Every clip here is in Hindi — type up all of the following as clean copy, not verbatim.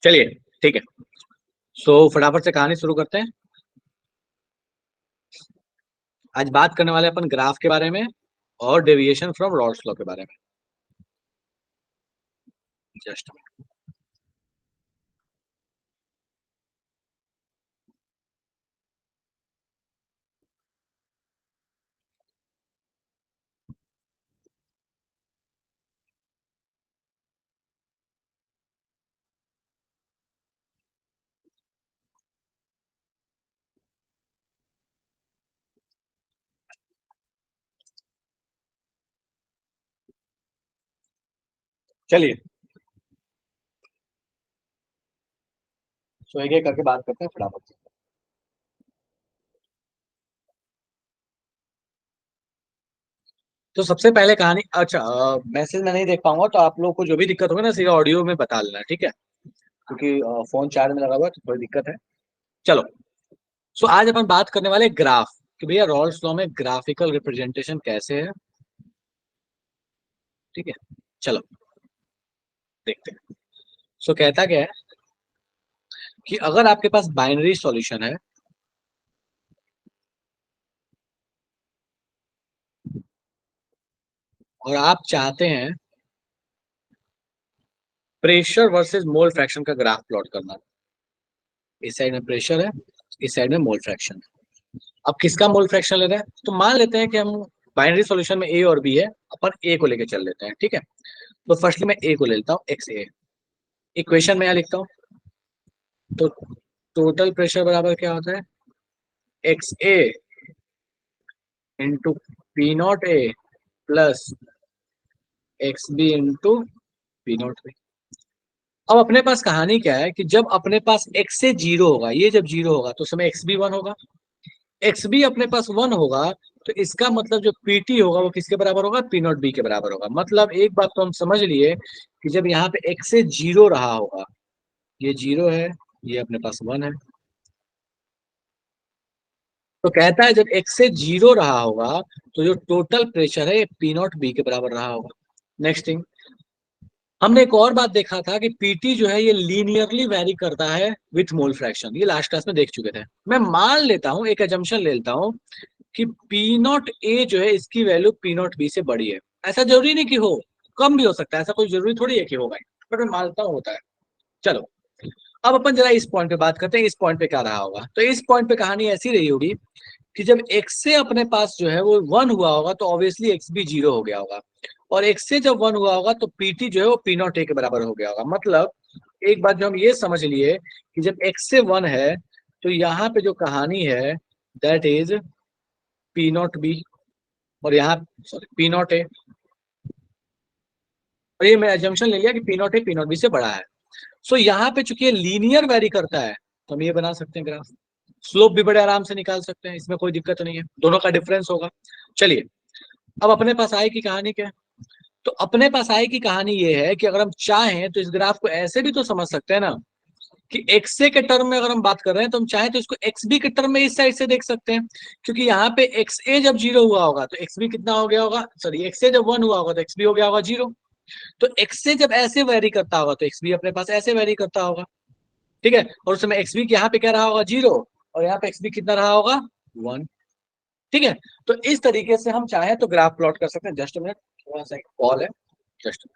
चलिए, ठीक है। फटाफट से कहानी शुरू करते हैं। आज बात करने वाले अपन ग्राफ के बारे में और डेविएशन फ्रॉम रॉल्स लॉ के बारे में। जस्ट चलिए, एक एक करके बात करते हैं फटाफट से। तो सबसे पहले कहानी, अच्छा, मैसेज मैं नहीं देख पाऊंगा, तो आप लोग को जो भी दिक्कत होगी ना सीधा ऑडियो में बता लेना, ठीक है? क्योंकि फोन चार्ज में लगा हुआ है तो थोड़ी दिक्कत है। चलो, आज अपन बात करने वाले ग्राफ कि भैया रॉल्स लॉ में ग्राफिकल रिप्रेजेंटेशन कैसे है। ठीक है, चलो देखते हैं। कहता क्या है कि अगर आपके पास बाइनरी सॉल्यूशन है और आप चाहते हैं प्रेशर वर्सेस मोल फ्रैक्शन का ग्राफ प्लॉट करना। इस साइड में प्रेशर है, इस साइड में मोल फ्रैक्शन है। अब किसका मोल फ्रैक्शन ले रहे हैं, तो मान लेते हैं कि हम बाइनरी सॉल्यूशन में ए और बी है, अपन ए को लेके चल लेते हैं, ठीक है? तो फर्स्टली मैं ए को ले लेता हूँ, एक्स ए। इक्वेशन में यहाँ लिखता हूँ, तो टोटल प्रेशर बराबर क्या होता है, X A into P nought A plus X B into P nought B. अब अपने पास कहानी क्या है कि जब अपने पास एक्स से जीरो होगा, ये जब जीरो होगा तो समय एक्स बी वन होगा, एक्स बी अपने पास वन होगा, तो इसका मतलब जो पीटी होगा वो किसके बराबर होगा, पी नॉट बी के बराबर होगा। मतलब एक बात तो हम समझ लिए कि जब यहाँ पे एक्स से जीरो रहा होगा, ये जीरो है, ये अपने पास वन है, तो कहता है जब एक्स से जीरो रहा होगा तो जो टोटल प्रेशर है ये पी नॉट बी के बराबर रहा होगा। नेक्स्ट थिंग, हमने एक और बात देखा था कि पीटी जो है ये लीनियरली वेरी करता है विथ मोल फ्रैक्शन, ये लास्ट क्लास में देख चुके थे। मैं मान लेता हूं, एक एजम्पशन ले लेता हूं कि पी नॉट ए जो है इसकी वैल्यू पी नॉट बी से बड़ी है। ऐसा जरूरी नहीं कि हो, कम भी हो सकता है, ऐसा कोई जरूरी थोड़ी है कि होगा, बट मैं मानता हूं होता है। चलो, अब अपन जरा इस पॉइंट पे बात करते हैं, इस पॉइंट पे क्या रहा होगा। तो इस पॉइंट पे कहानी ऐसी रही होगी कि जब एक्स से अपने पास जो है वो वन हुआ होगा तो ऑब्वियसली एक्स भी जीरो हो गया होगा, और एक्स से जब वन हुआ होगा तो पीटी जो है वो पी नॉट ए के बराबर हो गया होगा। मतलब एक बात जो हम ये समझ लिए कि जब एक्स से वन है तो यहाँ पे जो कहानी है that is P nought B, और यहाँ सॉरी पी नॉट ए, और ये मैं एजम्पशन ले लिया कि P nought A P nought B से बड़ा है। यहाँ पे चूंकि ये लीनियर वेरी करता है तो हम ये बना सकते हैं ग्राफ, स्लोप भी बड़े आराम से निकाल सकते हैं, इसमें कोई दिक्कत नहीं है, दोनों का डिफरेंस होगा। चलिए, अब अपने पास आय की कहानी क्या है, तो अपने पास आय की कहानी ये है कि अगर हम चाहें तो इस ग्राफ को ऐसे भी तो समझ सकते हैं ना कि एक्स ए के टर्म में अगर हम बात कर रहे हैं तो हम चाहें तो इसको एक्स बी के टर्म में इस साइड से देख सकते हैं, क्योंकि यहाँ पे एक्स ए जब जीरो हुआ होगा तो एक्स बी कितना हो गया होगा, सॉरी एक्स ए जब वन हुआ होगा तो एक्स बी हो गया होगा जीरो। तो एक्स से जब ऐसे वेरी करता होगा तो एक्स बी अपने पास ऐसे वेरी करता होगा, ठीक है? और उस समय एक्स बी यहाँ पे क्या रहा होगा, जीरो, और यहाँ पे एक्स बी कितना रहा होगा, वन। ठीक है, तो इस तरीके से हम चाहे तो ग्राफ प्लॉट कर सकते हैं। जस्ट मिनट, थोड़ा सा कॉल है, just.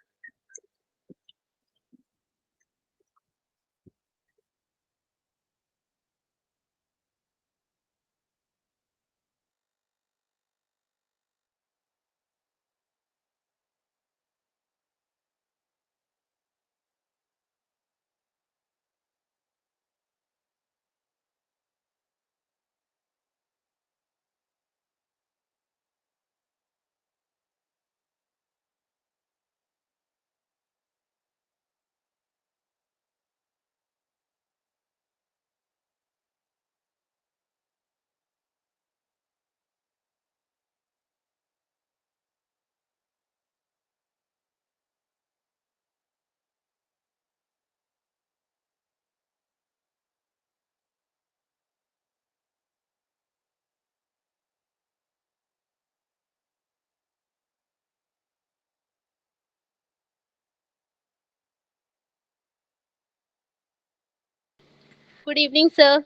Good evening, sir.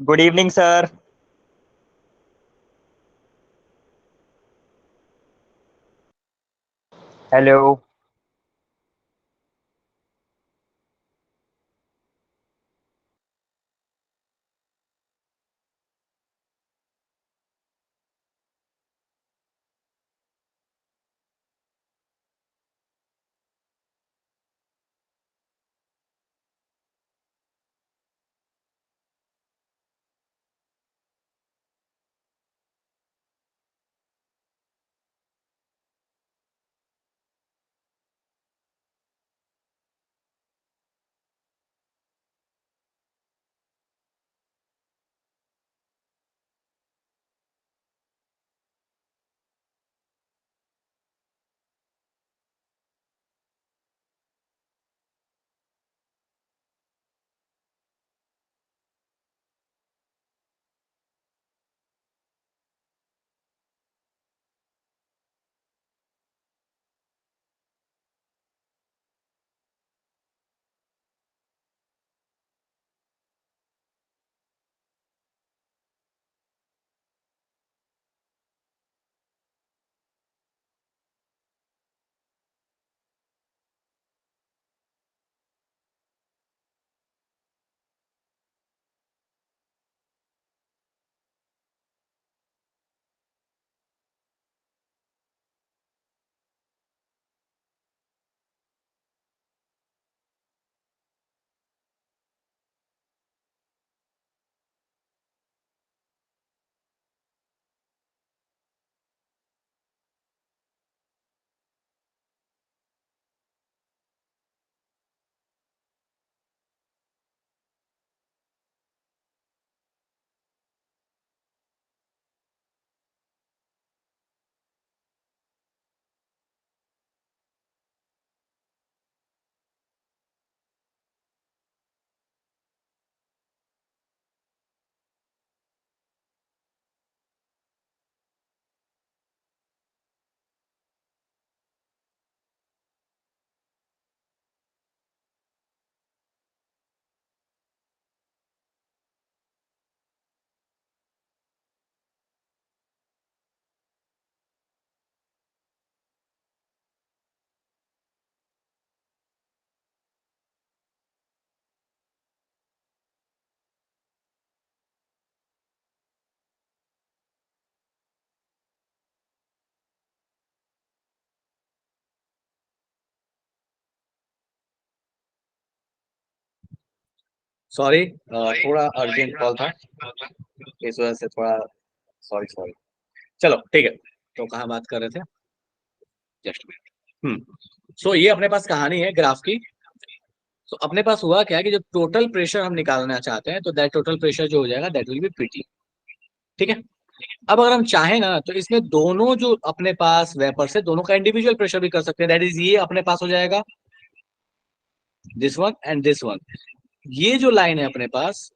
Good evening, sir. Hello. Sorry, थोड़ा अर्जेंट कॉल था, इस वजह से थोड़ा, सॉरी सॉरी। चलो ठीक है, तो कहाँ बात कर रहे थे, जस्ट मिनट। सो ये अपने पास कहानी है ग्राफ की। तो अपने पास हुआ क्या कि जब टोटल प्रेशर हम निकालना चाहते हैं तो दैट टोटल प्रेशर जो हो जाएगा दैट विल बी पीटी। ठीक है, अब अगर हम चाहें ना तो इसमें दोनों जो अपने पास वेपर से दोनों का इंडिविजुअल प्रेशर भी कर सकते हैं। दैट इज ये अपने पास हो जाएगा this one and this one. ये जो लाइन है अपने पास,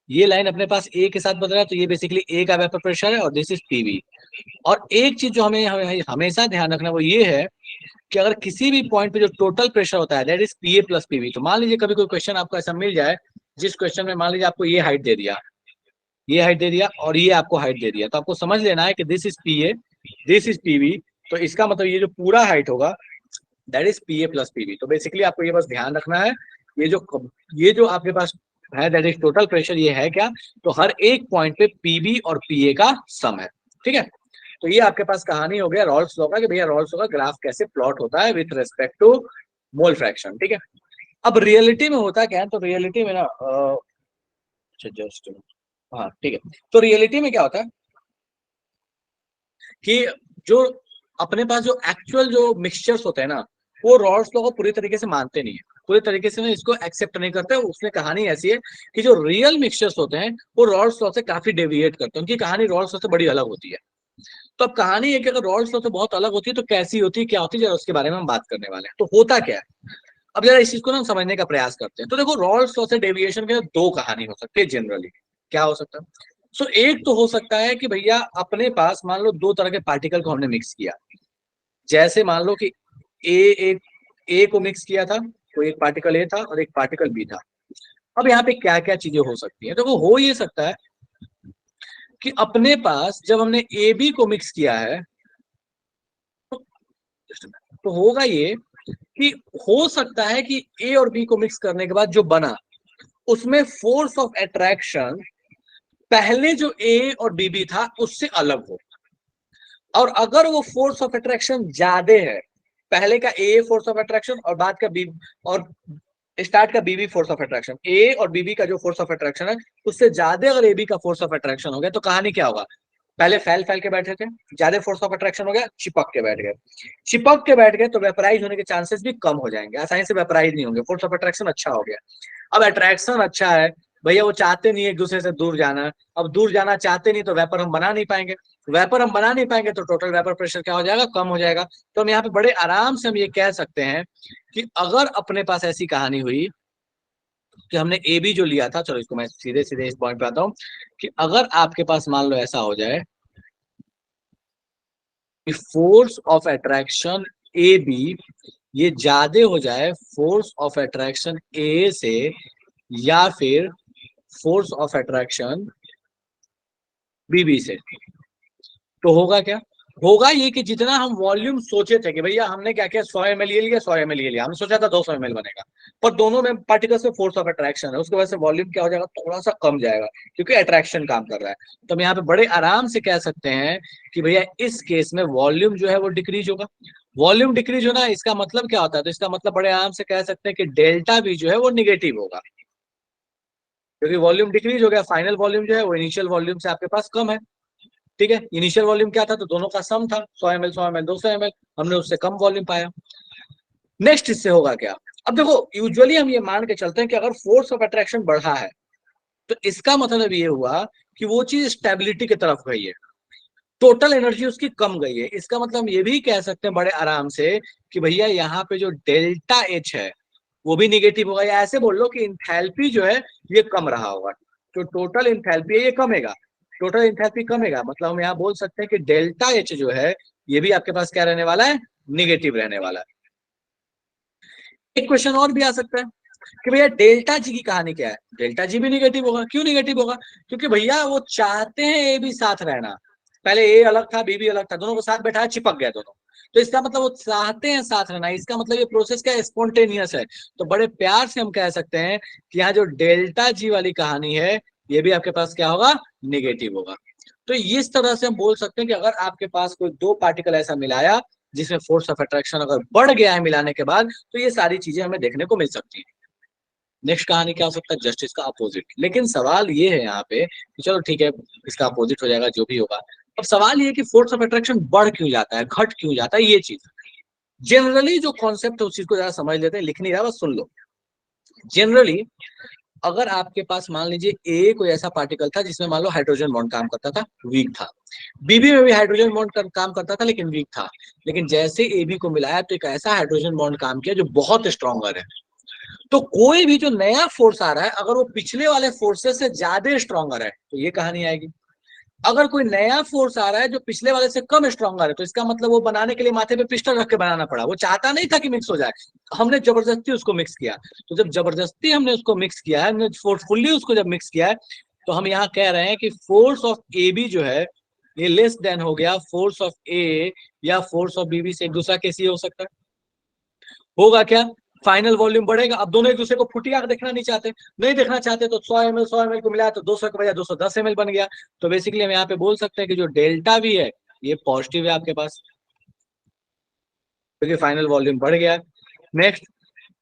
ये लाइन अपने पास ए के साथ बदल रहा है, तो ये बेसिकली ए का वेपर प्रेशर है और दिस इज पीवी। और एक चीज जो हमें हमेशा ध्यान रखना वो ये है कि अगर किसी भी पॉइंट पे जो टोटल प्रेशर होता है that is PA plus PV. तो मान लीजिए कभी कोई क्वेश्चन आपको ऐसा मिल जाए जिस क्वेश्चन में मान लीजिए आपको ये हाइट दे दिया, ये हाइट दे दिया और ये आपको हाइट दे दिया, तो आपको समझ लेना है कि this is PA, this is PV. तो इसका मतलब ये जो पूरा हाइट होगा that is PA plus PV. तो बेसिकली आपको ये बस ध्यान रखना है, ये जो आपके पास है दैट इज टोटल प्रेशर, ये है क्या, तो हर एक पॉइंट पे पीबी और पीए का सम है। ठीक है, तो ये आपके पास कहानी हो गया रॉल्स लॉ का कि भैया रॉल्स लॉ का ग्राफ कैसे प्लॉट होता है with respect to mole fraction. ठीक है, अब रियलिटी में होता क्या है, तो रियलिटी में ना जस्ट हाँ ठीक है, तो रियलिटी में क्या होता है कि जो अपने पास जो एक्चुअल जो मिक्सचर्स होते हैं ना वो रॉल्स लॉ को पूरी तरीके से मानते नहीं है, पूरी तरीके से ना इसको एक्सेप्ट नहीं करते। उसमें कहानी ऐसी है कि जो रियल मिक्सचर्स होते हैं वो रॉल्स लॉ से काफी डेविएट करते हैं, उनकी कहानी रॉल्स लॉ से बड़ी अलग होती है। तो अब कहानी है कि अगर रॉल्स लॉ से बहुत अलग होती है तो कैसी होती है, क्या होती है, जरा उसके बारे में हम बात करने वाले हैं। तो होता क्या है, अब जरा इस चीज को ना हम समझने का प्रयास करते हैं। तो देखो रॉल्स लॉ से डेविएशन के दो कहानी हो सकती है जनरली। क्या हो सकता है, सो एक तो हो सकता है कि भैया अपने पास मान लो दो तरह के पार्टिकल को हमने मिक्स किया। जैसे मान लो कि ए एक ए को मिक्स किया था, कोई एक पार्टिकल ए था और एक पार्टिकल बी था। अब यहाँ पे क्या क्या चीजें हो सकती है, देखो हो ये सकता है कि अपने पास जब हमने ए बी को मिक्स किया है तो होगा ये कि हो सकता है कि ए और बी को मिक्स करने के बाद जो बना उसमें फोर्स ऑफ अट्रैक्शन पहले जो ए और बी था उससे अलग हो। और अगर वो फोर्स ऑफ अट्रैक्शन ज्यादा है, पहले का ए फोर्स ऑफ अट्रैक्शन और बाद का बी और स्टार्ट का बीबी फोर्स ऑफ अट्रैक्शन, ए और बीबी का जो फोर्स ऑफ अट्रैक्शन है उससे ज्यादा अगर ए बी का फोर्स ऑफ अट्रैक्शन हो गया तो कहानी क्या होगा, पहले फैल फैल के बैठे थे, ज्यादा फोर्स ऑफ अट्रैक्शन हो गया, चिपक के बैठ गए। चिपक के बैठ गए तो वेपराइज होने के चांसेस भी कम हो जाएंगे, आसानी से वेपराइज नहीं होंगे, फोर्स ऑफ अट्रैक्शन अच्छा हो गया। अब अट्रैक्शन अच्छा है, भैया वो चाहते नहीं एक दूसरे से दूर जाना, अब दूर जाना चाहते नहीं तो वेपर हम बना नहीं पाएंगे, वेपर हम बना नहीं पाएंगे तो टोटल वेपर प्रेशर क्या हो जाएगा, कम हो जाएगा। तो हम यहाँ पे बड़े आराम से हम ये कह सकते हैं कि अगर अपने पास ऐसी कहानी हुई कि हमने ए बी जो लिया था, चलो इसको मैं सीधे सीधे इस पॉइंट पे आता हूँ कि अगर आपके पास मान लो ऐसा हो जाए कि force of attraction A B ये ज्यादा हो जाए फोर्स ऑफ अट्रैक्शन ए से या फिर फोर्स ऑफ अट्रैक्शन बीबी से, तो होगा क्या, होगा ये कि जितना हम वॉल्यूम सोचे थे कि भैया हमने क्या किया 100 ml ये लिया 100 ml ये लिया, हमने सोचा था 200 ml बनेगा, पर दोनों में पार्टिकल्स में फोर्स ऑफ अट्रैक्शन है, उसकी वजह से वॉल्यूम क्या हो जाएगा, थोड़ा सा कम जाएगा क्योंकि अट्रैक्शन काम कर रहा है। तो हम यहाँ पे बड़े आराम से कह सकते हैं कि भैया इस केस में वॉल्यूम जो है वो डिक्रीज होगा। वॉल्यूम डिक्रीज होना इसका मतलब क्या होता है, तो इसका मतलब बड़े आराम से कह सकते हैं कि डेल्टा भी जो है वो निगेटिव होगा, क्योंकि वॉल्यूम डिक्रीज हो गया, फाइनल वॉल्यूम जो है वो इनिशियल वॉल्यूम से आपके पास कम है। ठीक है, इनिशियल वॉल्यूम क्या था, तो दोनों का सम था 100 ml 100 ml 200 ml, हमने उससे कम वॉल्यूम पाया। नेक्स्ट इससे होगा क्या, अब देखो यूजुअली हम ये मान के चलते हैं कि अगर फोर्स ऑफ अट्रैक्शन बढ़ा है तो इसका मतलब ये हुआ कि वो चीज स्टेबिलिटी की तरफ गई है, टोटल एनर्जी उसकी कम गई है। इसका मतलब हम ये भी कह सकते हैं बड़े आराम से कि भैया यहाँ पे जो डेल्टा एच है वो भी निगेटिव होगा, या ऐसे बोल लो कि इंथैल्पी जो है ये कम रहा होगा, तो टोटल इंथैल्पी है ये कमेगा, टोटल इंथैल्पी कमेगा, मतलब हम यहाँ बोल सकते हैं कि डेल्टा एच जो है ये भी आपके पास क्या रहने वाला है, निगेटिव रहने वाला है। एक क्वेश्चन और भी आ सकता है कि भैया डेल्टा जी की कहानी क्या है, डेल्टा जी भी निगेटिव होगा, क्यों निगेटिव होगा, क्योंकि भैया वो चाहते हैं ए भी साथ रहना, पहले ए अलग था बी भी अलग था, दोनों को साथ बैठाया चिपक गया दोनों, तो इसका मतलब वो चाहते हैं साथ रहना, इसका मतलब ये प्रोसेस क्या है, स्पॉन्टेनियस है। तो बड़े प्यार से हम कह सकते हैं कि यहाँ जो डेल्टा जी वाली कहानी है ये भी आपके पास क्या होगा, निगेटिव होगा। तो इस तरह से हम बोल सकते हैं कि अगर आपके पास कोई दो पार्टिकल ऐसा मिलाया जिसमें फोर्स ऑफ अट्रैक्शन अगर बढ़ गया है मिलाने के बाद, तो ये सारी चीजें हमें देखने को मिल सकती है। नेक्स्ट कहानी क्या हो सकता है, जस्ट इसका अपोजिट। लेकिन सवाल ये है यहाँ पे कि चलो ठीक है इसका अपोजिट हो जाएगा जो भी होगा। अब सवाल ये है कि फोर्स ऑफ अट्रैक्शन बढ़ क्यों जाता है, घट क्यों जाता है, ये चीज जनरली जो कॉन्सेप्ट है उस चीज को जरा समझ लेते हैं, लिख नहीं रहा बस सुन लो। जनरली अगर आपके पास मान लीजिए ए कोई ऐसा पार्टिकल था जिसमें मान लो हाइड्रोजन बॉन्ड काम करता था, वीक था, बीबी में भी हाइड्रोजन बॉन्ड काम करता था लेकिन वीक था, लेकिन जैसे ए बी को मिलाया तो एक ऐसा हाइड्रोजन बॉन्ड काम किया जो बहुत स्ट्रॉन्गर है। तो कोई भी जो नया फोर्स आ रहा है अगर वो पिछले वाले फोर्सेस से ज्यादा स्ट्रॉन्गर है तो ये कहानी आएगी। अगर कोई नया फोर्स आ रहा है जो पिछले वाले से कम स्ट्रॉन्गर है तो इसका मतलब वो बनाने के लिए माथे पे पिस्टल रख के बनाना पड़ा, वो चाहता नहीं था कि मिक्स हो जाए, हमने जबरदस्ती उसको मिक्स किया। तो जब जबरदस्ती हमने उसको मिक्स किया है, हमने फोर्सफुली उसको जब मिक्स किया है, तो हम यहाँ कह रहे हैं कि फोर्स ऑफ ए बी जो है ये लेस देन हो गया फोर्स ऑफ ए या फोर्स ऑफ बी बी से। एक दूसरा केस ये हो सकता है, होगा क्या, फाइनल वॉल्यूम बढ़ेगा। अब दोनों एक दूसरे को फुटिया देखना नहीं चाहते, नहीं देखना चाहते तो 100 ml को मिलाया तो 200 के बजाय 210 ml बन गया। तो बेसिकली हम यहाँ पे बोल सकते हैं कि जो डेल्टा भी है ये पॉजिटिव है आपके पास, क्योंकि फाइनल वॉल्यूम बढ़ गया। नेक्स्ट,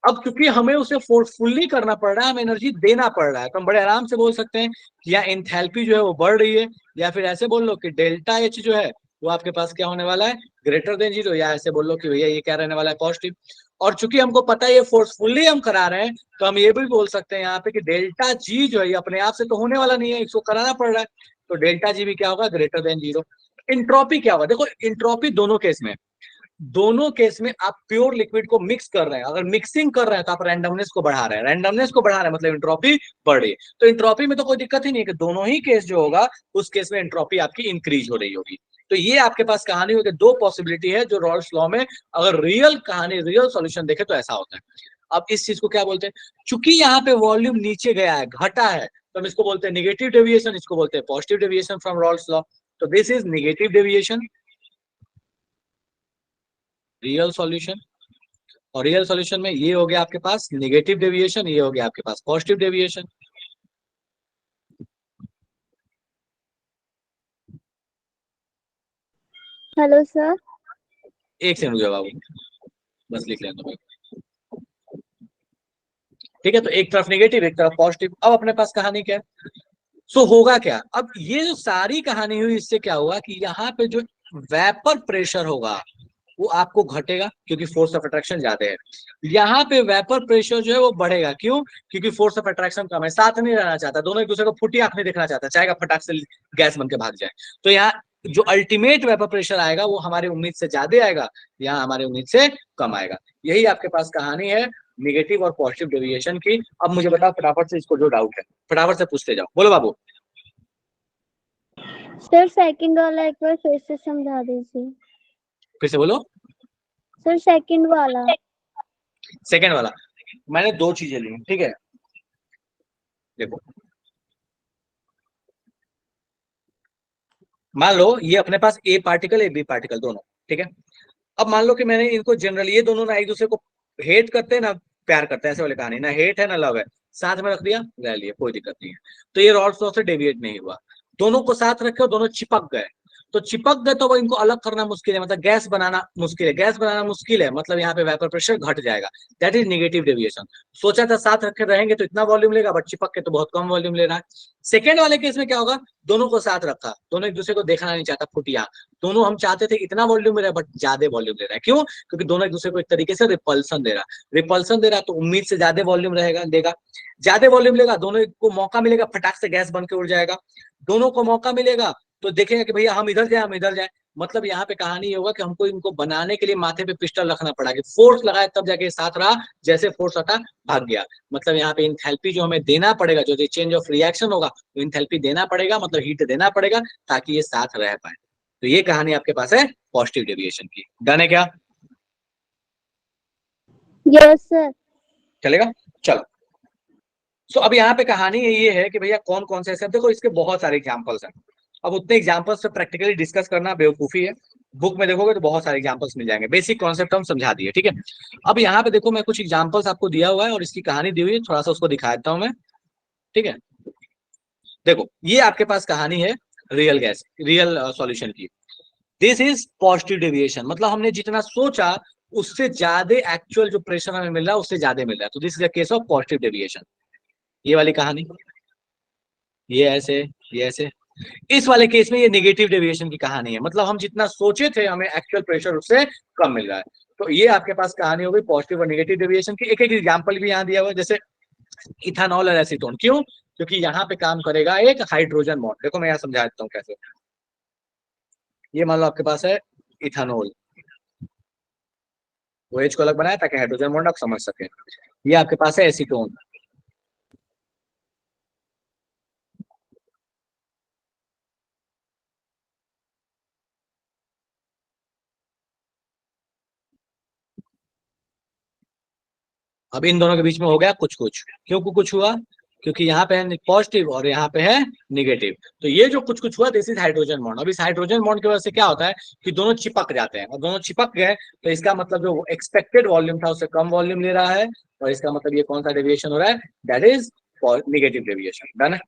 अब क्योंकि हमें उसे फोर्सफुली करना पड़ रहा है, हमें एनर्जी देना पड़ रहा है, तो हम बड़े आराम से बोल सकते हैं कि या एंथैल्पी जो है वो बढ़ रही है, या फिर ऐसे बोल लो कि डेल्टा एच जो है वो आपके पास क्या होने वाला है, ग्रेटर देन जीरो, या ऐसे बोल लो कि भैया ये क्या रहने वाला है, पॉजिटिव। और चूंकि हमको पता है ये फोर्सफुली हम करा रहे हैं तो हम ये भी बोल सकते हैं यहाँ पे कि डेल्टा जी जो है ये अपने आप से तो होने वाला नहीं है, इसको कराना पड़ रहा है, तो डेल्टा जी भी क्या होगा, ग्रेटर देन जीरो। इंट्रोपी क्या होगा, देखो इंट्रोपी दोनों केस में आप प्योर लिक्विड को मिक्स कर रहे हैं, अगर मिक्सिंग कर रहे हैं तो आप रैंडमनेस को बढ़ा रहे हैं, रैंडमनेस को बढ़ा रहे हैं मतलब इंट्रोपी बढ़ रही है। तो इंट्रोपी में तो कोई दिक्कत ही नहीं है कि दोनों ही केस जो होगा उस केस में इंट्रोपी आपकी इंक्रीज हो रही होगी। तो ये आपके पास कहानी होगी, दो पॉसिबिलिटी है जो रॉल्स लॉ में अगर रियल कहानी रियल सॉल्यूशन देखे तो ऐसा होता है। अब इस चीज को क्या बोलते हैं, चूंकि यहाँ पे वॉल्यूम नीचे गया है, घटा है, तो हम इसको बोलते हैं निगेटिव डेविएशन, इसको बोलते हैं positive deviation from Raoult's law. तो this is negative deviation, real solution. और रियल सॉल्यूशन में ये हो गया आपके पास नेगेटिव डेविएशन, ये हो गया आपके पास पॉजिटिव डेविएशन। Hello sir. एक सेकंड रुकिए बाबू, बस लिख लेना भाई। ठीक है, तो एक तरफ नेगेटिव एक तरफ पॉजिटिव। अब अपने पास कहानी क्या है, सो होगा क्या, अब ये जो सारी कहानी हुई इससे क्या हुआ कि यहाँ पे जो वेपर प्रेशर होगा वो आपको घटेगा क्योंकि फोर्स ऑफ अट्रैक्शन ज्यादा है। यहाँ पे वेपर प्रेशर जो है वो बढ़ेगा, क्यों, क्योंकि फोर्स ऑफ अट्रैक्शन कम है, साथ नहीं रहना चाहता, दोनों एक दूसरे को फुटी आंख नहीं देखना चाहता, चाहेगा फटाक से गैस बन के भाग जाए। तो यहाँ जो अल्टीमेट वेपर प्रेशर आएगा वो हमारी उम्मीद से ज्यादा आएगा, यहाँ हमारी उम्मीद से कम आएगा। यही आपके पास कहानी है निगेटिव और पॉजिटिव डेविएशन की। अब मुझे बताओ फटाफट से, इसको जो डाउट है फटाफट से पूछते जाओ, बोलो बाबू। सर सेकंड वाला एक बार फिर से समझा दीजिए। फिर से बोलो। सर सेकंड वाला। सेकंड वाला, मैंने दो चीजें ली, ठीक है, देखो मान लो ये अपने पास A particle A B particle दोनों, ठीक है। अब मान लो कि मैंने इनको जनरली ये दोनों ना एक दूसरे को हेट करते हैं ना प्यार करते हैं, ऐसे वाले कहानी, ना हेट है ना लव है, साथ में रख दिया रह लिए कोई दिक्कत नहीं है। तो ये रॉल्स लॉ से डेविएट नहीं हुआ, दोनों को साथ रखे और दोनों चिपक गए, तो चिपक गए तो वो इनको अलग करना मुश्किल है, मतलब गैस बनाना मुश्किल है, गैस बनाना मुश्किल है मतलब यहाँ पे वेपर प्रेशर घट जाएगा, दैट इज नेगेटिव डेविएशन। सोचा था साथ रखे रहेंगे तो इतना वॉल्यूम लेगा, बट चिपक के तो बहुत कम वॉल्यूम ले रहा है। सेकेंड वाले केस में क्या होगा, दोनों को साथ रखा, दोनों एक दूसरे को देखना नहीं चाहता फुटिया, दोनों हम चाहते थे इतना वॉल्यूम में रहे बट ज्यादा वॉल्यूम ले रहा है, क्यों, क्योंकि दोनों एक दूसरे को एक तरीके से रिपल्सन दे रहा, रिपल्सन दे रहा तो उम्मीद से ज्यादा वॉल्यूम रहेगा, देगा, ज्यादा वॉल्यूम लेगा, दोनों को मौका मिलेगा फटाक से गैस बन के उड़ जाएगा, दोनों को मौका मिलेगा तो देखेंगे कि भैया हम इधर जाए हम इधर जाए। मतलब यहाँ पे कहानी ये होगा कि हमको इनको बनाने के लिए माथे पे पिस्टल रखना पड़ा कि फोर्स लगाए तब जाके साथ रहा, जैसे फोर्स हटा भाग गया। मतलब यहाँ पे इंथैल्पी जो हमें देना पड़ेगा, जो चेंज ऑफ रिएक्शन होगा तो इंथैल्पी देना पड़ेगा, मतलब हीट देना पड़ेगा ताकि ये साथ रह पाए। तो ये कहानी आपके पास है पॉजिटिव डेविएशन की, डन है क्या, यस सर। चलेगा, चलो। सो अब यहाँ पे कहानी ये है कि भैया कौन कौन से ऐसे, देखो इसके बहुत सारे एग्जाम्पल्स हैं, अब उतने एग्जाम्पल्स पे प्रैक्टिकली डिस्कस करना बेवकूफी है, बुक में देखोगे तो बहुत सारे एग्जाम्पल्स मिल जाएंगे, बेसिक कॉन्सेप्ट हम समझा दिए, ठीक है। अब यहाँ पे देखो मैं कुछ एग्जाम्पल्स आपको दिया हुआ है और इसकी कहानी दी हुई है, थोड़ा सा उसको दिखा देता हूँ मैं, ठीक है। देखो ये आपके पास कहानी है रियल सॉल्यूशन की, दिस इज पॉजिटिव डेविएशन, मतलब हमने जितना सोचा उससे ज्यादा एक्चुअल जो प्रेशर हमें मिल रहा है उससे ज्यादा मिल रहा है, तो this is the case of positive deviation. ये वाली कहानी, ये ऐसे, ये ऐसे। इस वाले केस में ये नेगेटिव डेविएशन की कहानी है, मतलब हम जितना सोचे थे हमें एक्चुअल प्रेशर उससे कम मिल रहा है। तो ये आपके पास कहानी हो गई पॉजिटिव और नेगेटिव डेविएशन की। एक एक एग्जांपल भी यहाँ दिया हुआ है, जैसे इथानॉल और एसीटोन। क्यों? क्योंकि यहाँ पे काम करेगा एक हाइड्रोजन बॉन्ड। देखो मैं यहाँ समझा देता हूँ कैसे। ये मान लो आपके पास है इथानॉल, वो एच को अलग बनाया ताकि हाइड्रोजन बॉन्ड आप समझ सके। ये आपके पास है एसीटोन, अब इन दोनों के बीच में हो गया कुछ कुछ। क्यों कुछ हुआ? क्योंकि यहाँ पे है पॉजिटिव और यहाँ पे है निगेटिव। तो ये जो कुछ कुछ हुआ दिस इज हाइड्रोजन बॉन्ड। अब इस हाइड्रोजन बॉन्ड की वजह से क्या होता है कि दोनों चिपक जाते हैं, और दोनों चिपक गए तो इसका मतलब जो एक्सपेक्टेड वॉल्यूम था उससे कम वॉल्यूम ले रहा है, और इसका मतलब ये कौन सा डेविएशन हो रहा है? That is negative deviation. Done है?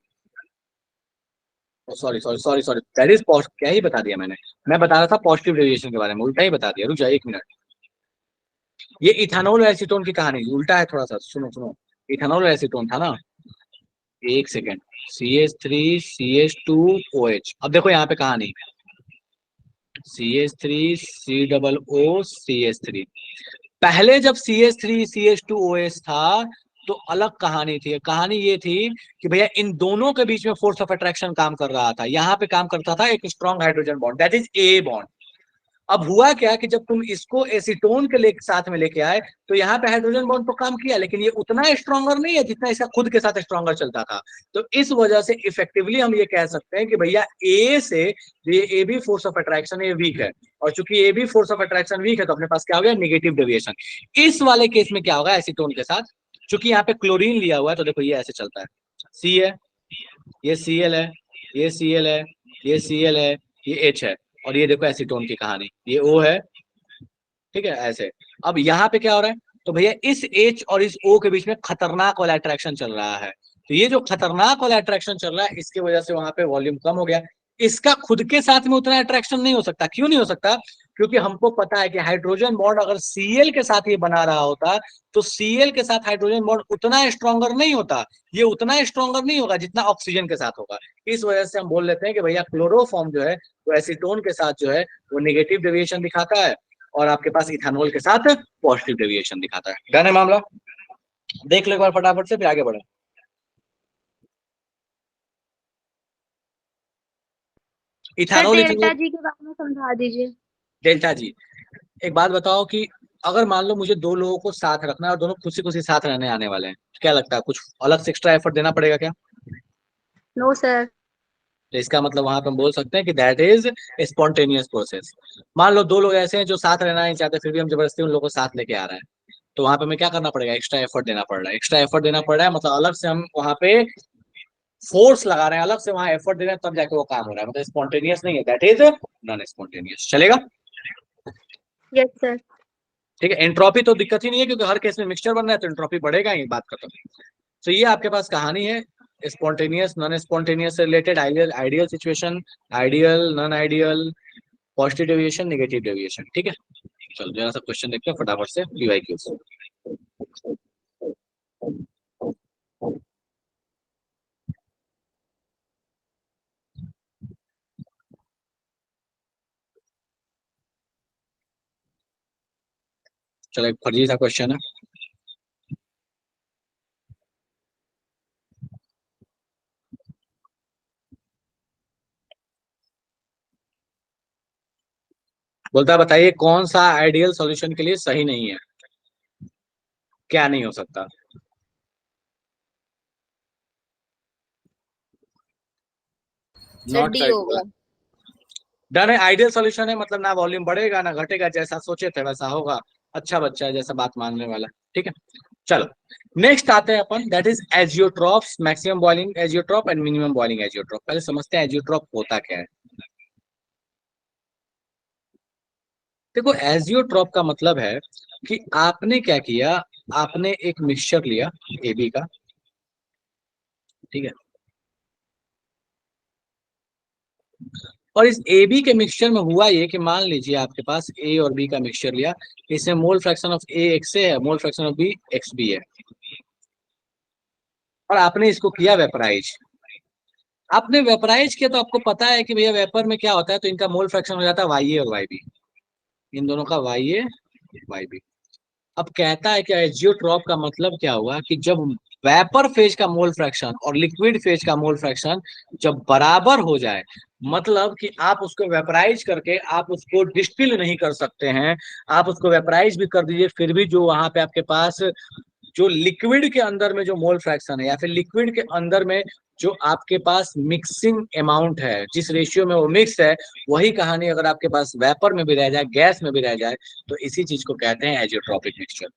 Sorry sorry sorry sorry, that is क्या ही बता दिया मैंने? मैं बता रहा था पॉजिटिव डेविएशन के बारे में, उल्टा ही बता दिया। रुक जाए 1 मिनट। ये इथानॉल और एसीटोन की कहानी उल्टा है थोड़ा सा, सुनो सुनो। इथानॉल और एसीटोन था ना, 1 सेकेंड। CH3 CH2OH। अब देखो यहाँ पे कहानी, CH3 COO CH3। पहले जब CH3 CH2OH था तो अलग कहानी थी। कहानी ये थी कि भैया इन दोनों के बीच में फोर्स ऑफ अट्रैक्शन काम कर रहा था। यहाँ पे काम करता था एक strong hydrogen bond, that is a bond. अब हुआ क्या कि जब तुम इसको एसीटोन के साथ में लेके आए तो यहाँ पे हाइड्रोजन बॉन्ड तो काम किया, लेकिन ये उतना स्ट्रॉन्गर नहीं है जितना इसका खुद के साथ स्ट्रॉन्गर चलता था। तो इस वजह से इफेक्टिवली हम ये कह सकते हैं कि भैया ए से ये ए भी फोर्स ऑफ अट्रैक्शन ये वीक है, और चूंकि ए भी फोर्स ऑफ अट्रैक्शन वीक है तो अपने पास क्या हो गया? Negative deviation. इस वाले केस में क्या होगा एसीटोन के साथ? चूंकि यहाँ पे क्लोरीन लिया हुआ है तो देखो ये ऐसे चलता है, सी है, ये Cl है, ये Cl है, ये Cl है, ये H है, और ये देखो एसीटोन की कहानी, ये O है। ठीक है ऐसे। अब यहाँ पे क्या हो रहा है? तो भैया इस H और इस O के बीच में खतरनाक वाला अट्रैक्शन चल रहा है। तो ये जो खतरनाक वाला अट्रैक्शन चल रहा है इसकी वजह से वहां पे वॉल्यूम कम हो गया। इसका खुद के साथ में उतना अट्रैक्शन नहीं हो सकता। क्यों नहीं हो सकता? क्योंकि हमको पता है कि हाइड्रोजन बॉन्ड अगर Cl के साथ ये बना रहा होता तो Cl के साथ हाइड्रोजन बॉन्ड उतना स्ट्रॉन्गर नहीं होता, ये उतना स्ट्रॉन्गर नहीं होगा जितना ऑक्सीजन के साथ होगा। इस वजह से हम बोल लेते हैं कि भैया क्लोरोफॉर्म जो है वो एसीटोन के साथ जो है वो नेगेटिव डेविएशन दिखाता है, और आपके पास इथानॉल के साथ पॉजिटिव डेविएशन दिखाता है। डन है मामला? देख लो एक बार फटाफट से फिर आगे बढ़े। सर इथानॉल डेल्टा जी के बारे में समझा दीजिए। डेल्टा जी, एक बात बताओ कि अगर मान लो मुझे दो लोगों को साथ रखना है और दोनों खुशी खुशी साथ रहने आने वाले हैं, तो क्या लगता है कुछ अलग से एक्स्ट्रा एफर्ट देना पड़ेगा क्या? No sir. तो इसका मतलब वहां पे हम बोल सकते हैं कि दैट इज स्पॉन्टेनियस प्रोसेस। मान लो दो लोग ऐसे हैं जो साथ रहना नहीं चाहते फिर भी हम जबरदस्ती उन लोगों को साथ लेके आ रहे हैं, तो वहां पे हमें क्या करना पड़ेगा? एक्स्ट्रा एफर्ट देना पड़ रहा है। एक्स्ट्रा एफर्ट देना पड़ रहा है मतलब अलग से हम वहां पे फोर्स लगा रहे हैं, अलग से वहां एफर्ट दे रहे हैं, तब जाके वो काम हो रहा है। मतलब स्पॉन्टेनियस नहीं है, दैट इज नॉन स्पॉन्टेनियस। चलेगा? Yes sir. ठीक है। एंट्रोपी तो दिक्कत ही नहीं है क्योंकि हर केस में मिक्सचर बन रहा है तो एंट्रोपी बढ़ेगा ही, बात खत्म। तो ये आपके पास कहानी है स्पॉन्टेनियस नॉन स्पॉन्टेनियस से related. Ideal ideal situation, ideal non ideal, positive deviation, negative deviation. ठीक है, चलो जरा सा क्वेश्चन देखते हैं फटाफट से पीवाईक्यू से। चलो एक फर्जी सा क्वेश्चन है। बोलता है बताइए कौन सा आइडियल सॉल्यूशन के लिए सही नहीं है? क्या नहीं हो सकता? Sir not D correct. होगा। डन है। आइडियल सॉल्यूशन है मतलब ना वॉल्यूम बढ़ेगा ना घटेगा, जैसा सोचे थे वैसा होगा। अच्छा बच्चा है, जैसा बात मानने वाला। ठीक है, चलो नेक्स्ट आते हैं अपन, that is azeotrope, maximum boiling azeotrope and minimum boiling azeotrope. पहले समझते हैं एजियोट्रॉप होता क्या है। देखो एजियोट्रॉप का मतलब है कि आपने क्या किया, आपने एक मिक्सचर लिया AB का, ठीक है, और इस ए बी के मिक्सचर में हुआ ये कि मान लीजिए आपके पास ए और बी का मिक्सचर लिया, इसमें mole fraction of A X है, mole fraction of B X B है, और आपने इसको किया वेपराइज। आपने वेपराइज किया तो आपको पता है कि भैया वेपर में क्या होता है, तो इनका मोल फ्रैक्शन हो जाता है वाई ए और वाई बी, इन दोनों का वाई ए वाई बी। अब कहता है कि एजियोट्रॉप का मतलब क्या हुआ कि जब वेपर फेज का मोल फ्रैक्शन और लिक्विड फेज का मोल फ्रैक्शन जब बराबर हो जाए, मतलब कि आप उसको वेपराइज करके आप उसको डिस्टिल नहीं कर सकते हैं, आप उसको वेपराइज भी कर दीजिए फिर भी जो वहां पे आपके पास जो लिक्विड के अंदर में जो मोल फ्रैक्शन है या फिर लिक्विड के अंदर में जो आपके पास मिक्सिंग अमाउंट है, जिस रेशियो में वो मिक्स है, वही कहानी अगर आपके पास वेपर में भी रह जाए, गैस में भी रह जाए, तो इसी चीज को कहते हैं एजियोट्रॉपिक मिक्सचर।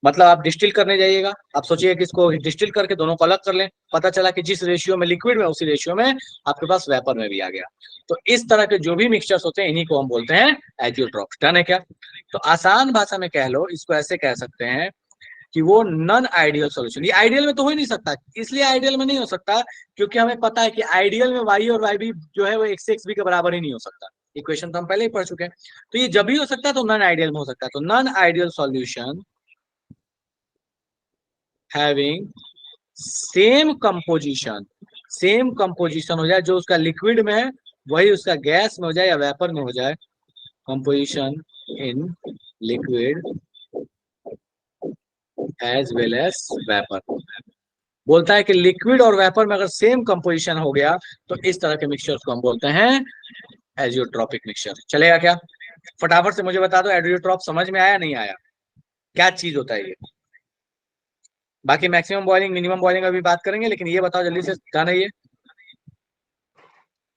मतलब आप डिस्टिल करने जाइएगा, आप सोचिए कि इसको डिस्टिल करके दोनों को अलग कर लें, पता चला कि जिस रेशियो में लिक्विड में उसी रेशियो में आपके पास वेपर में भी आ गया। तो इस तरह के जो भी मिक्सचर्स होते हैं इन्हीं को हम बोलते हैं एजियोट्रॉप। डन है क्या? तो आसान भाषा में कह लो, इसको ऐसे कह सकते हैं कि वो नॉन आइडियल सॉल्यूशन। ये आइडियल में तो हो ही नहीं सकता, इसलिए आइडियल में नहीं हो सकता क्योंकि हमें पता है कि आइडियल में वाई और वाई बी जो है वो एक्स एक्स बी के बराबर ही नहीं हो सकता। इक्वेशन तो हम पहले ही पढ़ चुके हैं। तो ये जब भी हो सकता है तो नॉन आइडियल में हो सकता है। तो non ideal solution having same composition हो जाए, जो उसका लिक्विड में है वही उसका गैस में हो जाए या वेपर में हो जाए, composition in liquid as well as vapour. बोलता है कि लिक्विड और वेपर में अगर सेम कंपोजिशन हो गया तो इस तरह के मिक्सचर्स को हम बोलते हैं एजियोट्रॉपिक मिक्सचर। चलेगा क्या? फटाफट से मुझे बता दो, एजियोट्रॉप समझ में आया नहीं आया, क्या चीज होता है ये? बाकी मैक्सिमम बॉइलिंग मिनिमम बॉइलिंग अभी बात करेंगे, लेकिन ये बताओ जल्दी से, डन है ये?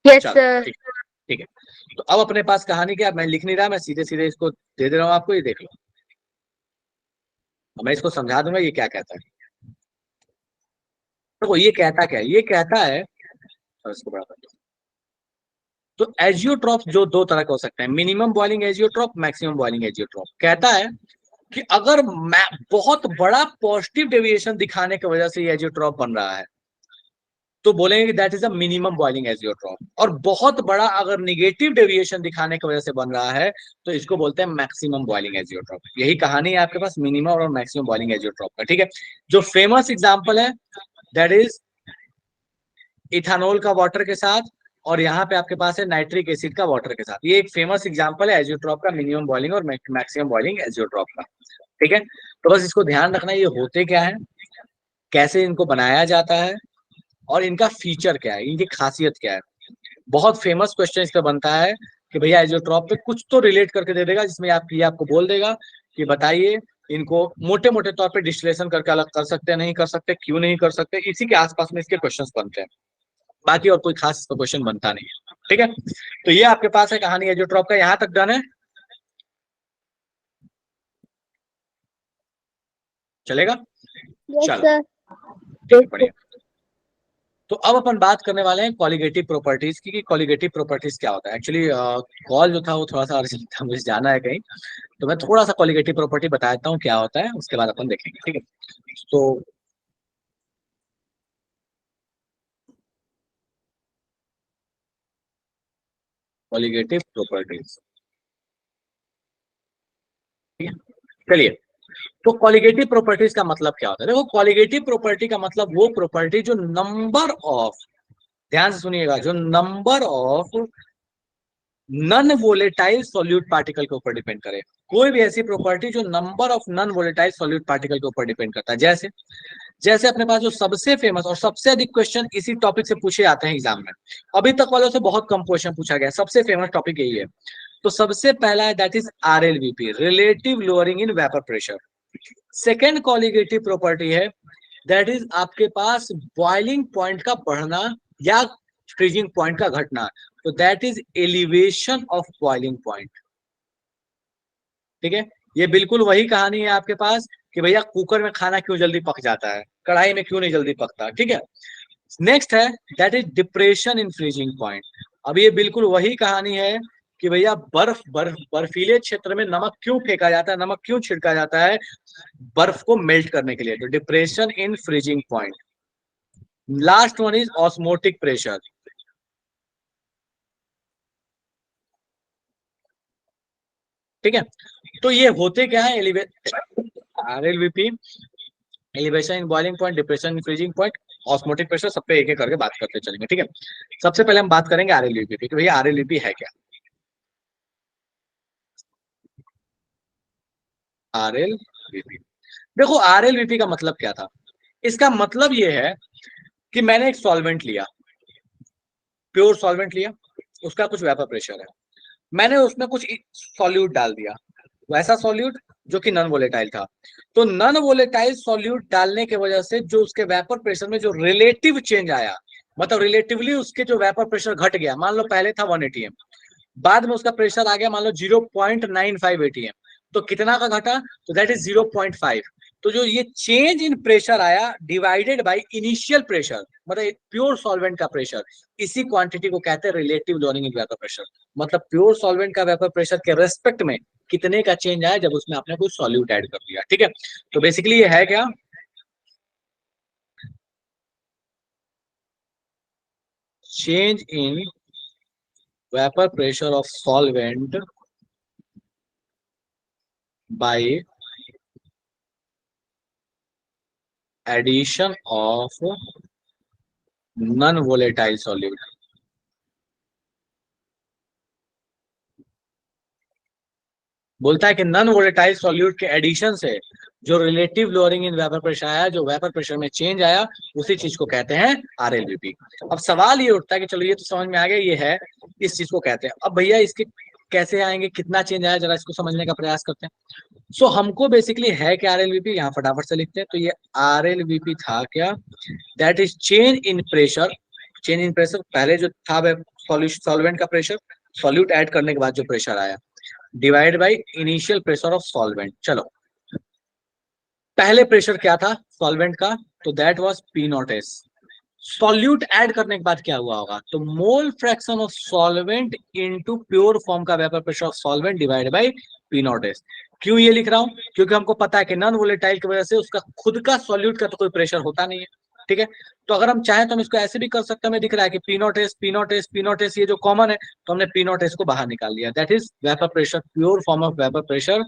यस चलो सर। ठीक, ठीक है। तो अब अपने पास कहानी क्या, मैं लिख नहीं रहा, मैं सीधे सीधे इसको दे दे रहा हूँ आपको, ये देख लो। मैं इसको समझा दूंगा ये क्या कहता है। तो ये कहता क्या है? ये कहता है, और इसको बड़ा कर दो। तो एजियोट्रॉप जो दो तरह के हो सकते हैं, minimum boiling azeotrope, maximum boiling azeotrope. कहता है कि अगर बहुत बड़ा पॉजिटिव डेविएशन दिखाने की वजह से ये एजियोट्रॉप बन रहा है तो बोलेंगे कि that is a minimum boiling azeotrope, और बहुत बड़ा अगर निगेटिव डेविएशन दिखाने की वजह से बन रहा है तो इसको बोलते हैं मैक्सिमम बॉइलिंग एजियोट्रॉप। यही कहानी है आपके पास मिनिमम और मैक्सिमम बॉइलिंग एजियोट्रॉप का। ठीक है, जो फेमस एग्जांपल है दैट इज इथानॉल का वाटर के साथ, और यहाँ पे आपके पास है नाइट्रिक एसिड का वाटर के साथ। ये एक फेमस एग्जांपल है एजियोट्रॉप का, मिनिमम बॉइलिंग और मैक्सिमम बॉइलिंग एजियोट्रॉप का। ठीक है, तो बस इसको ध्यान रखना, ये होते क्या है, कैसे इनको बनाया जाता है, और इनका फीचर क्या है, इनकी खासियत क्या है। बहुत फेमस क्वेश्चन इसका बनता है कि भैया एजियोट्रॉप पे कुछ तो रिलेट करके दे देगा, जिसमें ये आपको बोल देगा कि बताइए इनको मोटे मोटे तौर पे डिस्टिलेशन करके अलग कर सकते हैं, नहीं कर सकते, क्यों नहीं कर सकते, इसी के आसपास में इसके क्वेश्चंस बनते हैं। बाकी और कोई खास क्वेश्चन बनता नहीं है। ठीक है, तो ये आपके पास है कहानी एजियोट्रॉप का। यहां तक डन है? चलेगा? यस चलो सर। ठीक है, बढ़िया। तो अब अपन बात करने वाले हैं कॉलिगेटिव प्रॉपर्टीज की, कि कॉलिगेटिव प्रॉपर्टीज क्या होता है। एक्चुअली कॉल जो था वो थोड़ा सा अर्जेंट था, मुझे जाना है कहीं, तो मैं थोड़ा सा कॉलिगेटिव प्रॉपर्टी बता देता हूँ क्या होता है, उसके बाद अपन देखेंगे। ठीक है, तो कॉलिगेटिव प्रॉपर्टीज, ठीक है, चलिए। तो कॉलिगेटिव प्रॉपर्टीज का मतलब क्या होता है? देखो, कॉलिगेटिव प्रॉपर्टी का मतलब वो प्रॉपर्टी जो नंबर ऑफ, ध्यान से सुनिएगा, जो number of non volatile solute particle के ऊपर डिपेंड करे। कोई भी ऐसी प्रॉपर्टी जो number of non volatile solute particle के ऊपर डिपेंड करता है। जैसे जैसे अपने पास जो सबसे फेमस और सबसे अधिक क्वेश्चन इसी टॉपिक से पूछे जाते हैं एग्जाम में, अभी तक वालों से बहुत कम क्वेश्चन पूछा गया, सबसे फेमस टॉपिक यही है। तो सबसे पहला है that is RLVP, relative lowering in vapour pressure. Second colligative property है दैट इज आपके पास बॉइलिंग पॉइंट का बढ़ना या फ्रीजिंग पॉइंट का घटना, तो that is elevation of boiling point. ठीक है, ये बिल्कुल वही कहानी है आपके पास कि भैया कुकर में खाना क्यों जल्दी पक जाता है, कढ़ाई में क्यों नहीं जल्दी पकता। ठीक है, नेक्स्ट है that is depression in freezing point. अब ये बिल्कुल वही कहानी है कि भैया बर्फीले क्षेत्र में नमक क्यों फेंका जाता है, नमक क्यों छिड़का जाता है, बर्फ को मेल्ट करने के लिए, तो depression in freezing point. Last one is osmotic pressure. ठीक है। तो ये होते क्या है, RLVP, elevation in boiling point, depression in freezing point, osmotic pressure, सब पे एक एक करके बात करते चलेंगे, ठीक है। सबसे पहले हम बात करेंगे RLVP की, भैया RLVP है क्या। RLVP, देखो RLVP का मतलब क्या था। इसका मतलब ये है कि मैंने एक सॉल्वेंट लिया, प्योर सॉल्वेंट लिया, उसका कुछ वेपर प्रेशर है, मैंने उसमें कुछ सॉल्यूट डाल दिया, वैसा सॉल्यूट जो कि नॉन वोलेटाइल था। तो नॉन वोलेटाइल सॉल्यूट डालने की वजह से जो उसके वेपर प्रेशर में जो रिलेटिव चेंज आया, मतलब रिलेटिवली उसके जो वेपर प्रेशर घट गया, मान लो पहले था 1 atm, बाद में उसका प्रेशर आ गया मान लो 0.95 atm, तो कितना का घटा, तो दैट इज 0.5। तो जो ये चेंज इन प्रेशर आया डिवाइडेड बाय इनिशियल प्रेशर, मतलब प्योर सॉल्वेंट का प्रेशर, इसी क्वांटिटी को कहते हैं रिलेटिव लॉरिंग इन वेपर प्रेशर। मतलब प्योर सॉल्वेंट का वेपर प्रेशर के रेस्पेक्ट में कितने का चेंज आया जब उसमें आपने कोई सॉल्यूट ऐड कर दिया, ठीक है। तो बेसिकली ये है क्या, change in vapour pressure of solvent by addition of non volatile solute. बोलता है कि नॉन वोलेटाइल सॉल्यूट के एडिशन से जो relative lowering in vapour pressure आया, जो वेपर प्रेशर में चेंज आया, उसी चीज को कहते हैं RLVP। अब सवाल ये उठता है कि चलो ये तो समझ में आ गया, ये है, इस चीज को कहते हैं। अब भैया इसके कैसे आएंगे, कितना चेंज आया, जरा इसको समझने का प्रयास करते हैं। सो हमको बेसिकली है क्या RLVP, यहाँ फटाफट से लिखते हैं। तो ये RLVP था क्या, that is change in pressure, change in pressure, पहले जो था सॉल्वेंट का प्रेशर, सॉल्यूट ऐड करने के बाद जो प्रेशर आया, divide by initial pressure of solvent. चलो पहले प्रेशर क्या था सॉल्वेंट का, तो that was P0S। Solute add करने के बाद क्या हुआ होगा, तो mole fraction of solvent into pure form का vapour pressure of solvent divide by P0S। क्यों ये लिख रहा हूं, क्योंकि हमको पता है कि नॉन वोलेटाइल की वजह से उसका खुद का सॉल्यूट का तो कोई प्रेशर होता नहीं है, ठीक है। तो अगर हम चाहें तो हम इसको ऐसे भी कर सकते हैं, हमें दिख रहा है कि P0S P0S P0S, ये जो कॉमन है, तो हमने P0S को बाहर निकाल लिया, that is vapour pressure, pure form of vapour pressure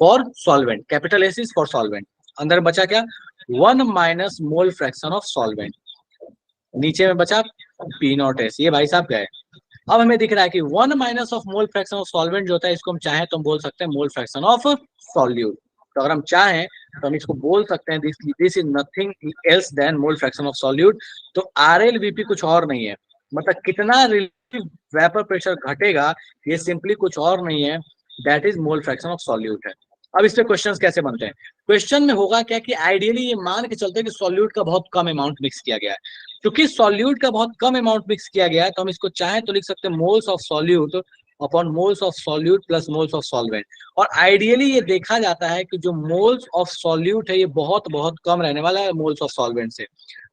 for solvent, capital S is for solvent. अंदर बचा क्या, 1 minus mole fraction of solvent, नीचे में बचा P0S, ये भाई साहब क्या है। अब हमें दिख रहा है कि 1 minus of mole fraction of solvent जो होता है, इसको हम चाहें तो हम बोल सकते हैं मोल फ्रैक्शन ऑफ सॉल्यूट। तो अगर हम चाहें तो हम इसको बोल सकते हैं this is nothing else than mole fraction of solute. तो RLVP कुछ और नहीं है, मतलब कितना रिलेटिव वेपर प्रेशर घटेगा, ये सिंपली कुछ और नहीं है, that is mole fraction of solute है। अब इस पे क्वेश्चंस कैसे बनते हैं, क्वेश्चन में होगा क्या कि आइडियली ये मान के चलते हैं कि सॉल्यूट का बहुत कम अमाउंट मिक्स किया गया है। क्योंकि सॉल्यूट का बहुत कम अमाउंट मिक्स किया गया है, तो हम इसको चाहें तो लिख सकते हैं moles of solute upon moles of solute plus moles of solvent. और आइडियली ये देखा जाता है कि जो मोल्स ऑफ सॉल्यूट है ये बहुत बहुत कम रहने वाला है मोल्स ऑफ सॉल्वेंट से।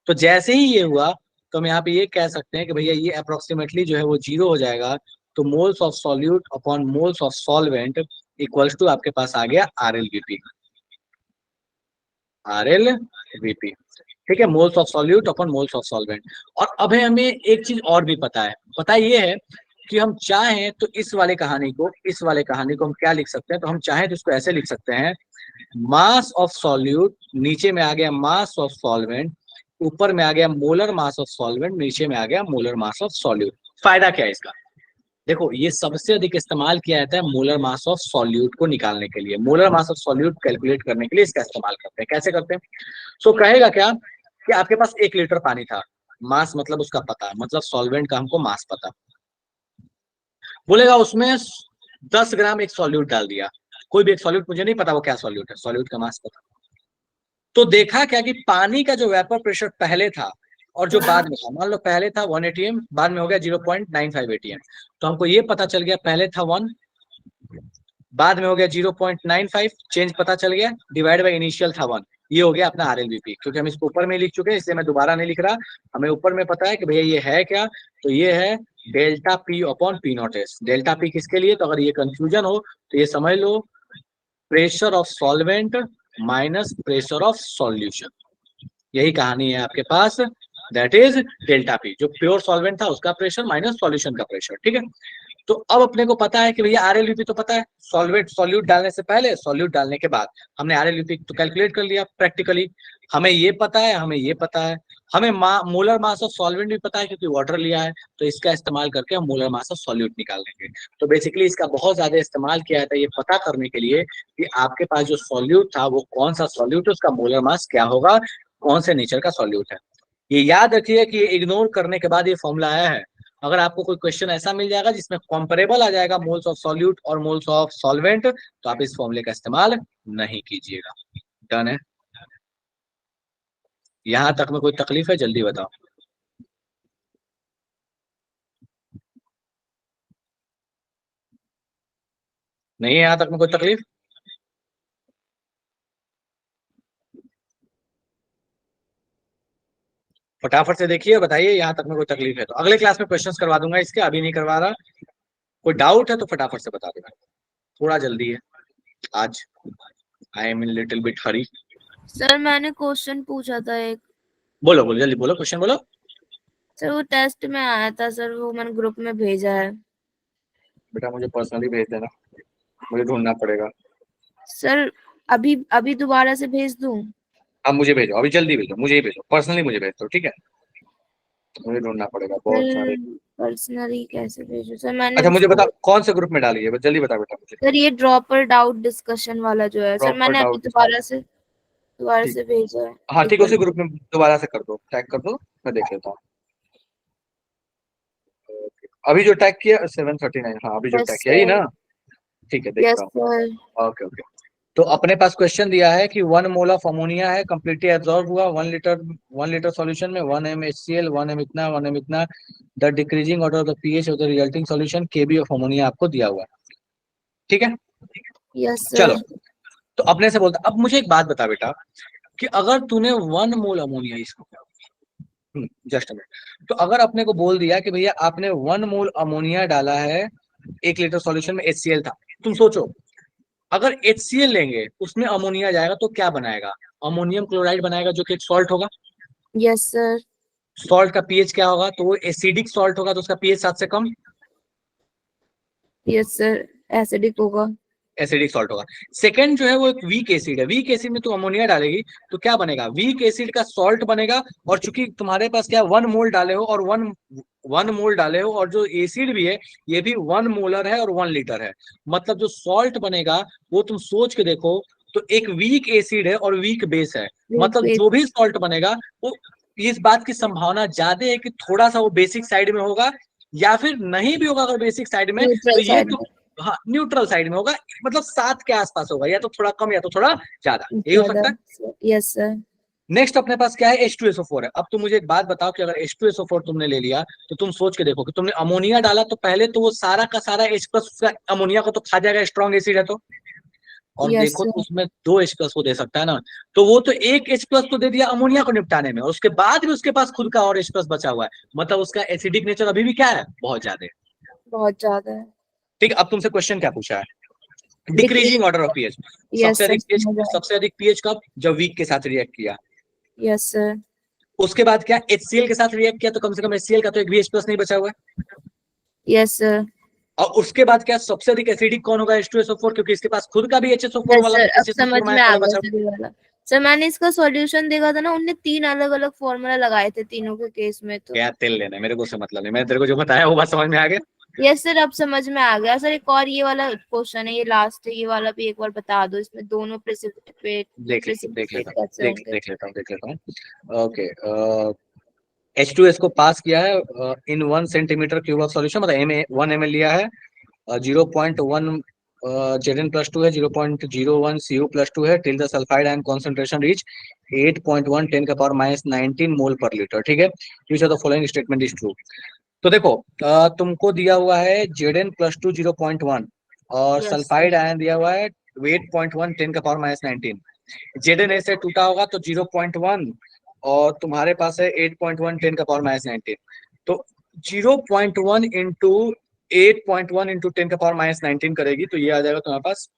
तो जैसे ही ये हुआ तो हम यहाँ पे ये कह सकते हैं कि भैया ये अप्रोक्सीमेटली जो है वो 0 हो जाएगा। तो moles of solute upon moles of solvent equals to आपके पास आ गया RLVP। RLVP, ठीक है, moles of solute upon moles of solvent. और अब हमें एक चीज और भी पता है, पता ये है कि हम चाहें तो इस वाले कहानी को हम क्या लिख सकते हैं, तो हम चाहें तो इसको ऐसे लिख सकते हैं, मास ऑफ सॉल्यूट, नीचे में आ गया मास ऑफ सॉल्वेंट, ऊपर में आ गया मोलर मास ऑफ सॉल्वेंट, नीचे में आ गया मोलर मास ऑफ सॉल्यूट। फायदा क्या है इसका, देखो ये सबसे अधिक इस्तेमाल किया जाता है मोलर मास ऑफ सॉल्यूट को निकालने के लिए, molar mass of solute calculate करने के लिए इसका इस्तेमाल करते हैं। कैसे करते हैं, सो कहेगा क्या कि आपके पास 1 लीटर पानी था, मास मतलब उसका पता, मतलब सॉल्वेंट का हमको मास पता, बोलेगा उसमें 10 ग्राम एक सॉल्यूट डाल दिया, कोई भी एक सॉल्यूट, मुझे नहीं पता वो क्या सॉल्यूट है, सॉल्यूट का मास पता। तो देखा क्या कि पानी का जो वेपर प्रेशर पहले था और जो बाद में था, मान लो पहले था 1 atm, बाद में हो गया 0.95 atm, तो हमको ये पता चल गया पहले था 1, बाद में हो गया 0.95, चेंज पता चल गया, डिवाइड बाय इनिशियल था 1, ये हो गया अपना RLVP। क्योंकि हम इसको ऊपर में लिख चुके हैं इसलिए मैं दोबारा नहीं लिख रहा, हमें ऊपर में पता है कि भैया ये है क्या, तो ये है delta P upon P0S। Delta P किसके लिए, तो अगर ये कंफ्यूजन हो तो ये समझ low pressure of solvent minus pressure of solution, यही कहानी है आपके पास, दैट इज डेल्टा P, जो प्योर सॉल्वेंट था उसका प्रेशर माइनस सॉल्यूशन का प्रेशर, ठीक है। तो अब अपने को पता है कि भैया आरएलयूपी तो पता है, सॉल्यूट डालने से पहले, सॉल्यूट डालने के बाद हमने आरएलयूपी तो कैलकुलेट कर लिया प्रैक्टिकली। हमें ये पता है, हमें ये पता है, हमें मोलर मास ऑफ सॉल्वेंट भी पता है क्योंकि वाटर लिया है, तो इसका इस्तेमाल करके हम मोलर मास ऑफ सॉल्यूट निकाल लेंगे। तो बेसिकली इसका बहुत ज्यादा इस्तेमाल किया जाता है ये पता करने के लिए कि आपके पास जो सॉल्यूट था वो कौन सा सॉल्यूट है, उसका मोलर मास क्या होगा, कौन से नेचर का सॉल्यूट है। ये याद रखिए कि ये इग्नोर करने के बाद ये फॉर्मूला आया है। अगर आपको कोई क्वेश्चन ऐसा मिल जाएगा जिसमें कंपेरेबल आ जाएगा मोल्स ऑफ सॉल्यूट और मोल्स ऑफ सॉल्वेंट, तो आप इस फॉर्मूले का इस्तेमाल नहीं कीजिएगा। डन है? यहां तक में कोई तकलीफ है? जल्दी बताओ। नहीं है यहां तक में कोई तकलीफ? फटाफट से देखिए, बताइए यहाँ तक में कोई तकलीफ है तो अगले क्लास में क्वेश्चंस करवा दूंगा इसके, अभी नहीं करवा रहा। कोई डाउट है तो फटाफट से बता देना, थोड़ा जल्दी है आज, I am in little bit Hari. Sir मैंने क्वेश्चन पूछा था एक। बोलो बोलो जल्दी बोलो, क्वेश्चन बोलो। सर वो टेस्ट में आया था सर, वो मैंने ग्रुप में भेजा है। बेटा मुझे पर्सनली भेज देना, मुझे ढूंढना पड़ेगा। सर अभी अभी दोबारा से भेज दूं? अब मुझे भेजो, अभी जल्दी भेजो, मुझे ही भेजो, पर्सनली मुझे भेज दो, ठीक है? मुझे ढूंढना पड़ेगा बहुत सारे। पर्सनली कैसे भेजूं सर? मैंने अच्छा मुझे उसको- बता कौन से ग्रुप में डाली है, जल्दी बता बेटा मुझे। सर ये ड्रॉपर डाउट डिस्कशन वाला जो है सर, Dropper मैंने अभी doubt दोबारा ठीक। से भेजा है। हाँ ठीक है, एक उसी ग्रुप में दोबारा से कर दो, टैग कर दो, मैं देख लेता हूँ। अभी जो टैग किया 739, हाँ अभी जो Yes, टैग किया यही sir. ना? ठीक है देख Yes, रहा हूँ। sir. Okay okay. तो अपने पास क्वेश्चन दिया है कि 1 मोल ऑफ अमोनिया है, कंप्लीटली एब्जॉर्ब हुआ 1 लीटर सॉल्यूशन में, 1 m HCl, 1 m इतना, the decreasing order of the pH of the resulting solution Kb of ammonia आपको दिया हुआ है, ठीक है? Yes, sir. चलो, तो अपने से बोलता, अब मुझे एक बात बता बेटा कि अगर तूने 1 मोल अमोनिया, इसको जस्ट मिनट, तो अगर अपने को बोल दिया कि भैया आपने 1 मोल अमोनिया डाला है 1 लीटर सॉल्यूशन में, HCl था, तुम सोचो अगर HCl लेंगे उसमें अमोनिया जाएगा तो क्या बनाएगा? अमोनियम क्लोराइड बनाएगा जो कि एक सॉल्ट होगा। Yes, sir. सॉल्ट का पीएच क्या होगा? तो वो एसिडिक सॉल्ट होगा, तो उसका पीएच 7 से कम Yes, sir. एसिडिक होगा। एसिडिक सॉल्ट होगा। सेकंड जो है वो एक वीक एसिड है, वीक एसिड में तो अमोनिया डालेगी तो क्या बनेगा? वीक एसिड का सॉल्ट बनेगा। और चूंकि तुम्हारे पास क्या 1 मोल डाले हो और 1 मोल डाले हो, और जो एसिड भी है ये भी 1 मोलर है और 1 लीटर है, मतलब जो सॉल्ट बनेगा वो तुम सोच के देखो, तो एक वीक एसिड है और वीक बेस है, मतलब जो भी सॉल्ट बनेगा वो, इस बात की संभावना ज्यादा है कि थोड़ा सा वो बेसिक साइड में होगा, या फिर नहीं भी होगा अगर बेसिक साइड में, तो ये तो हाँ न्यूट्रल साइड में होगा, मतलब 7 के आसपास होगा, या तो थोड़ा कम या तो थोड़ा ज्यादा, यही हो सकता है। Yes sir. नेक्स्ट अपने पास क्या है? H2SO4 है। अब तुम मुझे एक बात बताओ कि अगर H2SO4 तुमने ले लिया तो तुम सोच के देखो कि तुमने अमोनिया डाला तो पहले तो वो सारा का सारा H+ अमोनिया को तो खा जाएगा, स्ट्रॉन्ग एसिड है तो, और Yes, देखो sir. तो उसमें 2 H+ को दे सकता है ना, तो वो तो एक H+ तो दे दिया अमोनिया को निपटाने में, और उसके बाद भी उसके पास खुद का और H+ बचा हुआ है, मतलब उसका एसिडिक नेचर अभी भी क्या है? बहुत ज्यादा है। बहुत ज्यादा है। ठीक, अब तुमसे क्वेश्चन क्या पूछा है? Decreasing order of pH. Yes, sir. सबसे अधिक पीएच कब? जब वीक के साथ रिएक्ट किया। Yes, sir. उसके बाद क्या? HCl के साथ रिएक्ट किया तो कम से कम HCl का तो एक भी H+ नहीं बचा हुआ है। Yes, sir. और उसके बाद क्या? सबसे अधिक एसिडिक कौन होगा? H2SO4, क्योंकि इसके पास खुद का भी HSO4 Yes, वाला sir. अब समझ HSO4 में आ बचा गया सर ये वाला। सर मैंने इसका सॉल्यूशन देखा था ना, उनने 3 अलग अलग फॉर्मूला लगाए थे तीनों के केस में। तो क्या तेल लेना है मेरे को, से मतलब नहीं, मैंने तेरे को जो बताया वो बात समझ में आ गया। यस सर, अब समझ में आ गया सर। एक और ये वाला क्वेश्चन है, ये लास्ट है, ये वाला भी एक बार बता दो, इसमें दोनों प्रेसिपिटेट देख लेता कैसे होंगे? हूँ। ओके, H2S को पास किया है इन 1 सेंटीमीटर क्यूब ऑफ सॉल्यूशन, मतलब 1 ml लिया है, 0.1 Zn+2 है, 0.01 Cu+2 है, till the sulphide ion concentration reach 8.1 10⁻⁻19 मोल पर लीटर, ठीक है? Use of the following statement is true. तो देखो तुमको दिया हुआ है Zn+2 0.1 और Yes, सल्फाइड sir. आयन दिया हुआ है 8.1 10⁻⁻19। Zn A से टूटा होगा तो 0.1, और तुम्हारे पास है 8.1 10⁻⁻19, तो 0.1 इंटू 8.1 इंटू 10⁻⁻19 करेगी तो ये आ जाएगा तुम्हारे पास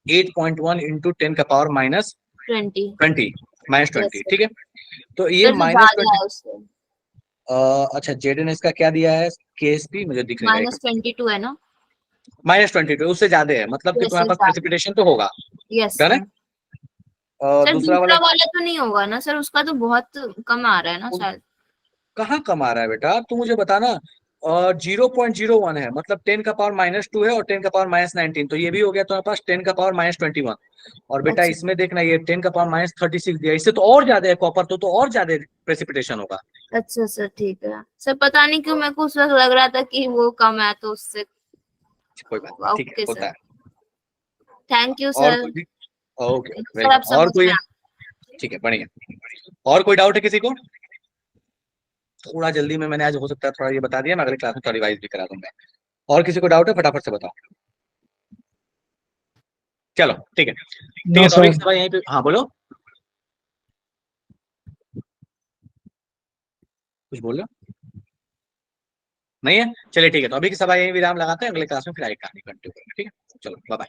8.1 इंटू 10⁻⁻20 20। -20, Yes, sir. ठीक है? तो ये सर जो -20 ज्यादा है उससे। अच्छा जेडएनएस का क्या दिया है केएसपी मुझे दिख नहीं रहा है। -22 है ना? -22 उससे ज्यादा है, मतलब कि तुम्हारे पास प्रेसिपिटेशन तो होगा। यस डन है। सर, दूसरा दूसरा वाला वाला तो नहीं होगा ना सर? उसका तो बहुत कम आ रहा है ना शायद। कहाँ कम आ रहा है बेटा, तू मुझे बताना। 0.01 है, मतलब 10 का पावर -2 है और 10 का पावर -19, तो ये भी हो गया तुम्हारे पास 10 का पावर -21। और बेटा अच्छा इसमें देखना ये 10 का पावर -36 दिया, इससे तो और ज्यादा है कॉपर, तो और ज्यादा प्रेसिपिटेशन होगा। अच्छा सर, ठीक है सर। पता नहीं क्यों मेरे को उस वक्त लग रहा था कि वो कम है, तो उससे। कोई बात नहीं, ठीक है, ओके होता सर, है। थैंक यू और सर। कोई भी? ओके सर अब वेलकम। और समझ कोई? में आ ठीक है, बढ़िया। और कोई डाउट है किसी को? थोड़ा जल्दी में मैंने आज हो सकता है थोड़ा ये बता दिया, मैं अगले क्लास में थोड़ा रिवाइज भी करा दूंगा। और किसी को डाउट है फटाफट से बताओ। चलो ठीक है, ठीक नो है, तो अभी सर। सवाल यहीं पे, हाँ बोलो, कुछ बोलो। नहीं है, चलिए ठीक है, तो अभी की सभा यहीं विराम लगाते हैं, अगले क्लास में फिर आगे कहानी कंटिन्यू करेंगे, ठीक है, चलो बाय बाय।